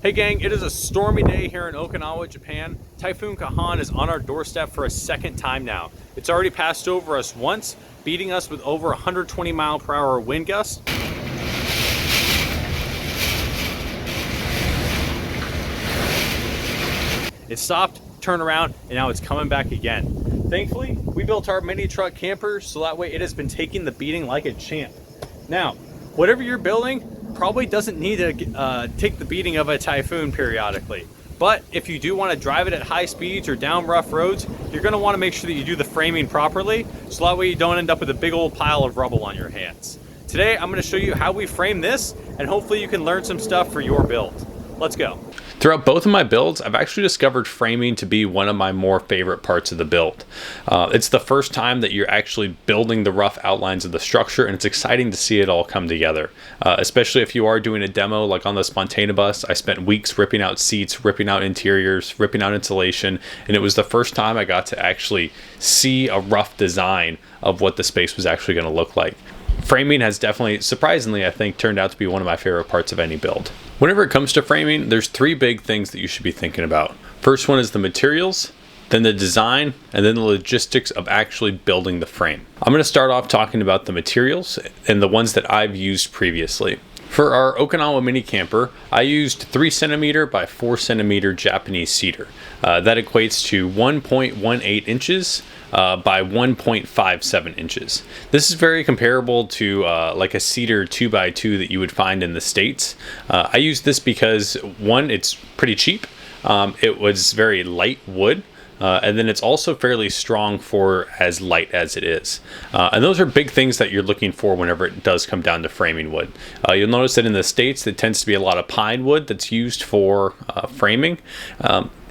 Hey gang, it is a stormy day here in Okinawa, Japan. Typhoon Kahan is on our doorstep for a second time now. It's already passed over us once, beating us with over 120-mile-per-hour wind gusts. It stopped, turned around, and now it's coming back again. Thankfully, we built our mini truck camper so that way it has been taking the beating like a champ. Now, whatever you're building probably doesn't need to take the beating of a typhoon periodically. But if you do want to drive it at high speeds or down rough roads, you're going to want to make sure that you do the framing properly so that way you don't end up with a big old pile of rubble on your hands. Today, I'm going to show you how we frame this, and hopefully you can learn some stuff for your build. Let's go. Throughout both of my builds, I've actually discovered framing to be one of my more favorite parts of the build. It's the first time that you're actually building the rough outlines of the structure, and it's exciting to see it all come together. Especially if you are doing a demo like on the Spontanabus. I spent weeks ripping out seats, ripping out interiors, ripping out insulation, and it was the first time I got to actually see a rough design of what the space was actually going to look like. Framing has definitely, surprisingly, I think, turned out to be one of my favorite parts of any build. Whenever it comes to framing, there's three big things that you should be thinking about. First one is the materials, then the design, and then the logistics of actually building the frame. I'm going to start off talking about the materials and the ones that I've used previously. For our Okinawa mini camper, I used 3 centimeter by 4 centimeter Japanese cedar. That equates to 1.18 inches by 1.57 inches. This is very comparable to like a cedar 2x2 that you would find in the States. I use this because one, it's pretty cheap. It was very light wood. And then it's also fairly strong for as light as it is. And those are big things that you're looking for whenever it does come down to framing wood. You'll notice that in the States, there tends to be a lot of pine wood that's used for framing.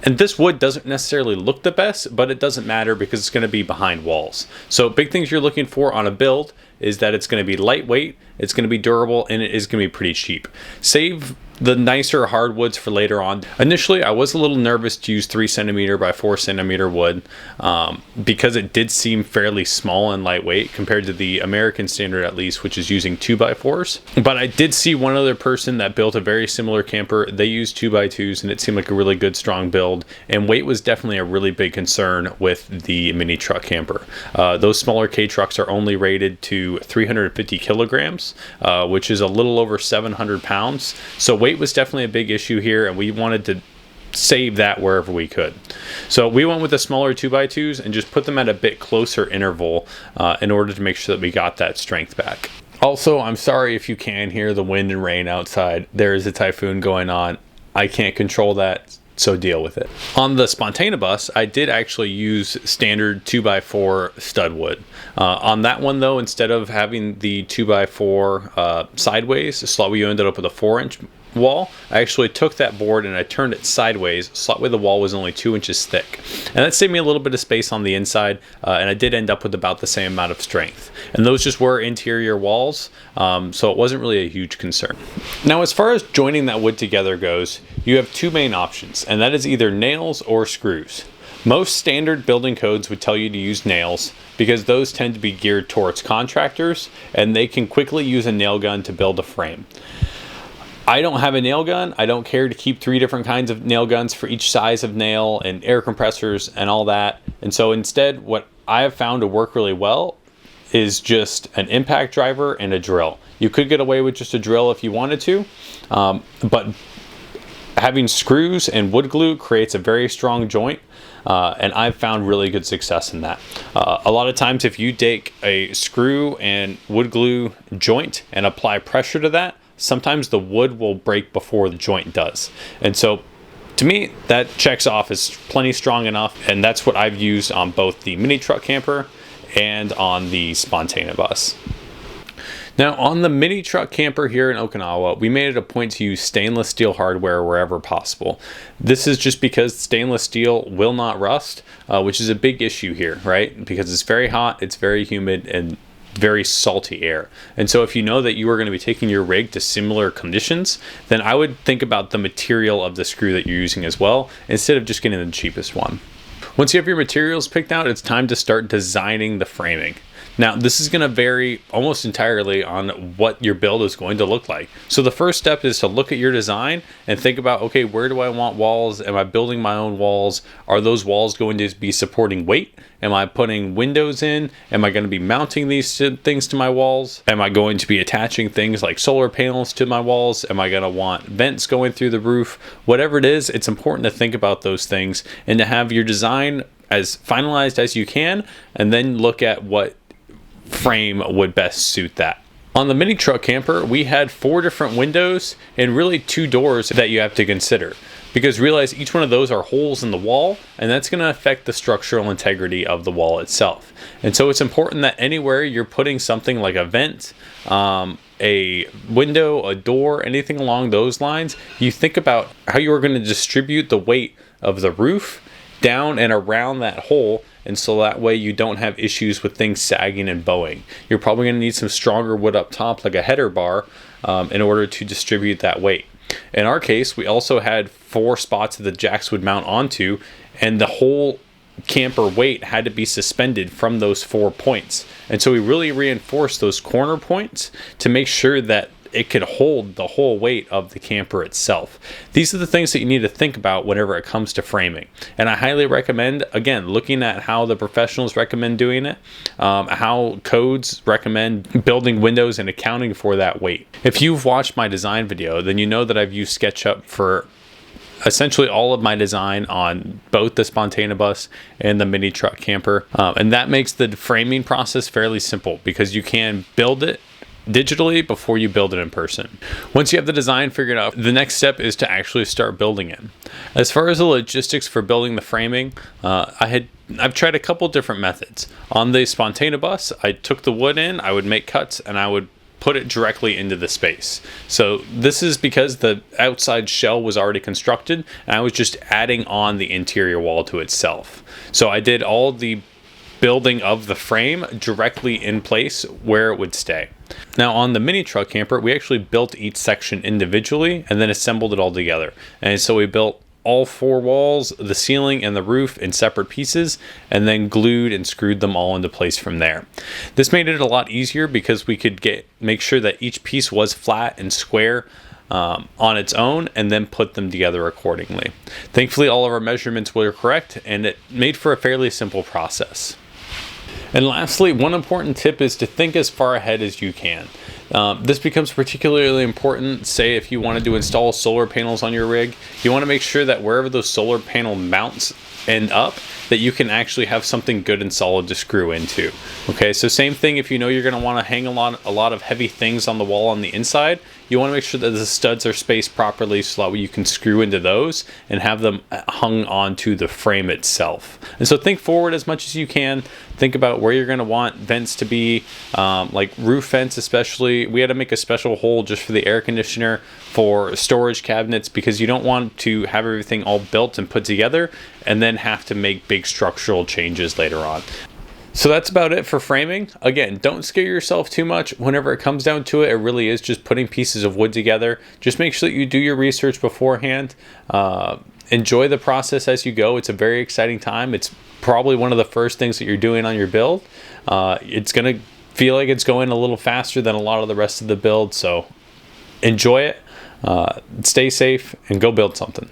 And this wood doesn't necessarily look the best, but it doesn't matter because it's going to be behind walls. So big things you're looking for on a build is that it's going to be lightweight, it's going to be durable, and it is going to be pretty cheap. Save the nicer hardwoods for later on. Initially, I was a little nervous to use 3 centimeter by 4 centimeter wood because it did seem fairly small and lightweight compared to the American standard, at least, which is using 2x4s. But I did see one other person that built a very similar camper. They used 2x2s, and it seemed like a really good, strong build. And weight was definitely a really big concern with the mini truck camper. Those smaller K trucks are only rated to 350 kilograms, which is a little over 700 pounds. So weight was definitely a big issue here, and we wanted to save that wherever we could. So we went with the smaller 2x2s and just put them at a bit closer interval in order to make sure that we got that strength back. Also, I'm sorry if you can hear the wind and rain outside. There is a typhoon going on. I can't control that, so deal with it. On the Spontanabus, I did actually use standard 2x4 stud wood. On that one though, instead of having the 2x4 sideways slot, we ended up with a 4-inch wall. I actually took that board and I turned it sideways so that way the wall was only 2 inches thick, and that saved me a little bit of space on the inside, and I did end up with about the same amount of strength, and those just were interior walls, so it wasn't really a huge concern. Now, as far as joining that wood together goes, you have two main options, and that is either nails or screws. Most standard building codes would tell you to use nails because those tend to be geared towards contractors, and they can quickly use a nail gun to build a frame. I don't have a nail gun. I don't care to keep 3 different kinds of nail guns for each size of nail and air compressors and all that. And so instead, what I have found to work really well is just an impact driver and a drill. You could get away with just a drill if you wanted to, but having screws and wood glue creates a very strong joint. And I've found really good success in that. A lot of times if you take a screw and wood glue joint and apply pressure to that, sometimes the wood will break before the joint does. And so to me, that checks off as plenty strong enough, and that's what I've used on both the mini truck camper and on the Spontanabus. Now, on the mini truck camper here in Okinawa, we made it a point to use stainless steel hardware wherever possible. This is just because stainless steel will not rust, which is a big issue here, right? Because it's very hot, it's very humid, and very salty air. And so if you know that you are going to be taking your rig to similar conditions, then I would think about the material of the screw that you're using as well, instead of just getting the cheapest one. Once you have your materials picked out, it's time to start designing the framing. Now, this is going to vary almost entirely on what your build is going to look like. So the first step is to look at your design and think about, okay, where do I want walls? Am I building my own walls? Are those walls going to be supporting weight? Am I putting windows in? Am I going to be mounting these things to my walls? Am I going to be attaching things like solar panels to my walls? Am I going to want vents going through the roof? Whatever it is, it's important to think about those things and to have your design as finalized as you can, and then look at what frame would best suit that. On the mini truck camper, we had 4 different windows and really 2 doors that you have to consider, because realize each one of those are holes in the wall, and that's going to affect the structural integrity of the wall itself. And so it's important that anywhere you're putting something like a vent, a window, a door, anything along those lines, you think about how you are going to distribute the weight of the roof down and around that hole, and so that way you don't have issues with things sagging and bowing. You're probably going to need some stronger wood up top, like a header bar, in order to distribute that weight. In our case, we also had 4 spots that the jacks would mount onto, and the whole camper weight had to be suspended from those 4 points. And so we really reinforced those corner points to make sure that it could hold the whole weight of the camper itself. These are the things that you need to think about whenever it comes to framing. And I highly recommend, again, looking at how the professionals recommend doing it, how codes recommend building windows and accounting for that weight. If you've watched my design video, then you know that I've used SketchUp for essentially all of my design on both the Spontanabus and the mini truck camper. And that makes the framing process fairly simple, because you can build it digitally before you build it in person. Once you have the design figured out, the next step is to actually start building it. As far as the logistics for building the framing, I've tried a couple different methods. On the Spontanabus, I took the wood in, I would make cuts, and I would put it directly into the space. So this is because the outside shell was already constructed, and I was just adding on the interior wall to itself. So I did all the building of the frame directly in place where it would stay. Now on the mini truck camper, we actually built each section individually and then assembled it all together. And so we built all 4 walls, the ceiling, and the roof in separate pieces, and then glued and screwed them all into place from there. This made it a lot easier because we could make sure that each piece was flat and square on its own, and then put them together accordingly. Thankfully, all of our measurements were correct, and it made for a fairly simple process. And lastly, one important tip is to think as far ahead as you can. This becomes particularly important, say, if you wanted to install solar panels on your rig. You want to make sure that wherever those solar panel mounts end up, that you can actually have something good and solid to screw into. Okay, so same thing if you know you're going to want to hang a lot of heavy things on the wall on the inside. You want to make sure that the studs are spaced properly so that you can screw into those and have them hung onto the frame itself. And so think forward as much as you can. Think about where you're going to want vents to be, like roof vents especially. We had to make a special hole just for the air conditioner for storage cabinets, because you don't want to have everything all built and put together and then have to make big structural changes later on. So that's about it for framing. Again, don't scare yourself too much. Whenever it comes down to it, it really is just putting pieces of wood together. Just make sure that you do your research beforehand. Enjoy the process as you go. It's a very exciting time. It's probably one of the first things that you're doing on your build. It's going to feel like it's going a little faster than a lot of the rest of the build. So enjoy it, stay safe, and go build something.